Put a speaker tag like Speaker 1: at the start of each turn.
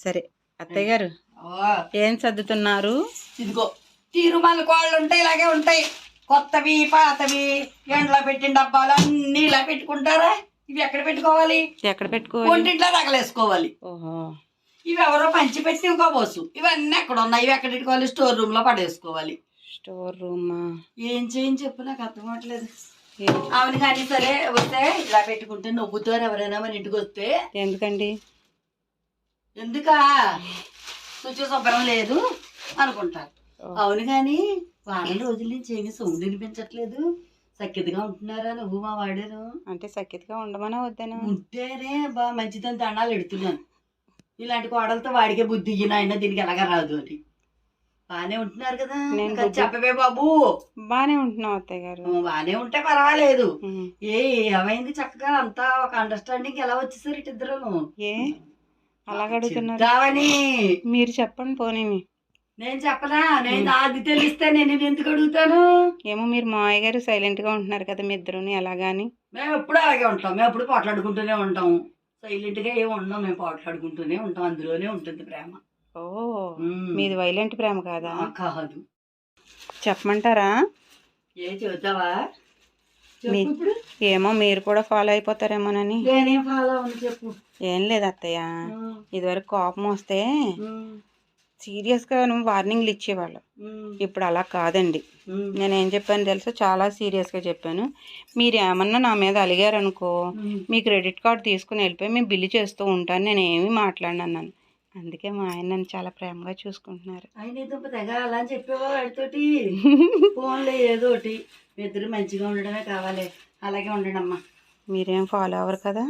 Speaker 1: సరే అత్తయ్య గారు ఏం సర్దుతున్నారు?
Speaker 2: ఇదిగో తీరుమాల కోళ్ళు ఉంటాయి, ఇలాగే ఉంటాయి. కొత్తవి పాతవి ఎండలో పెట్టిన డబ్బాలు అన్ని ఇలా పెట్టుకుంటారా? ఇవి ఎక్కడ పెట్టుకోవాలి?
Speaker 1: ఎక్కడ పెట్టుకోవాలి?
Speaker 2: ఒంటింట్లో తగలేసుకోవాలి.
Speaker 1: ఓహో,
Speaker 2: ఇవి ఎవరో పంచి పెట్టి ఇంకోబోసు. ఇవన్నీ ఎక్కడ ఉన్నాయి? ఇవి ఎక్కడ పెట్టుకోవాలి? స్టోర్ రూమ్ లో పడేసుకోవాలి.
Speaker 1: స్టోర్ రూమా?
Speaker 2: ఏం చేయని చెప్పు, నాకు అర్థం అవట్లేదు. అవును కానీ సరే, వస్తే ఇలా పెట్టుకుంటే నవ్వుతారు ఎవరైనా మన ఇంటికి వస్తే.
Speaker 1: ఎందుకండి?
Speaker 2: ఎందుకా శుచి శుభ్రం లేదు అనుకుంటారు. అవును కానీ వారం రోజుల నుంచి ఏమి సౌండ్ వినిపించట్లేదు. సఖ్యతగా ఉంటున్నారా నువ్వు మా వాడేను?
Speaker 1: అంటే సఖ్యతగా ఉండమనా వద్దనా?
Speaker 2: ఉంటేనే బాగా మంచిదని దండాలు ఎడుతున్నాను. ఇలాంటి కోడలతో వాడికే బుద్ధి అయినా దీనికి ఎలాగా రాదు అని. బానే ఉంటున్నారు కదా, చెప్పవే బాబు.
Speaker 1: బానే ఉంటున్నావు అత్తయ్య గారు.
Speaker 2: బానే ఉంటే పర్వాలేదు. ఏమైంది చక్కగా అంతా ఒక అండర్స్టాండింగ్ ఎలా వచ్చేసారు ఇద్దరు?
Speaker 1: ఏ అలాగడుగుతున్నారు? మీరు చెప్పండి పోనీ.
Speaker 2: నేను చెప్పనా? నేను అది తెలిస్తే నేను ఎందుకు అడుగుతాను?
Speaker 1: ఏమో మీరు మావయ్య గారు సైలెంట్ గా ఉంటున్నారు కదా మీ ఇద్దరుని, అలాగాని.
Speaker 2: మేము ఎప్పుడు అలాగే ఉంటాం, మేము ఎప్పుడు పోట్లాడుకుంటూనే ఉంటాం. సైలెంట్ గా ఏమి ఉండం, మేము పోట్లాడుకుంటూనే ఉంటాం. అందులోనే ఉంటుంది ప్రేమ.
Speaker 1: ఓ, మీది వైలెంట్ ప్రేమ కాదా?
Speaker 2: కాదు.
Speaker 1: చెప్పమంటారా?
Speaker 2: ఏ చెబుతావా?
Speaker 1: ఇప్పుడు ఏమో మీరు కూడా ఫాలో అయిపోతారేమోనని.
Speaker 2: నేనేం ఫాలో అవును చెప్పు.
Speaker 1: ఏం లేదు అత్తయ్య, ఇదివరకు కోపం వస్తే సీరియస్గా వార్నింగ్లు ఇచ్చేవాళ్ళు. ఇప్పుడు అలా కాదండి. నేనేం చెప్పాను తెలుసా? చాలా సీరియస్గా చెప్పాను. మీరు ఏమన్నా నా మీద అలిగారనుకో, మీ క్రెడిట్ కార్డు తీసుకుని వెళ్ళిపోయి మేము బిల్లు చేస్తూ ఉంటాను, నేను ఏమీ మాట్లాడినాను. అందుకే మా ఆయన నన్ను చాలా ప్రేమగా చూసుకుంటున్నారు.
Speaker 2: ఆయన తెగ అలా చెప్పేవా వాడితోటి? ఫోన్లో ఏదో ఒకటి, ఇద్దరు మంచిగా ఉండడమే కావాలి. అలాగే ఉండండి అమ్మా.
Speaker 1: మీరేం ఫాలో అవ్వరు కదా?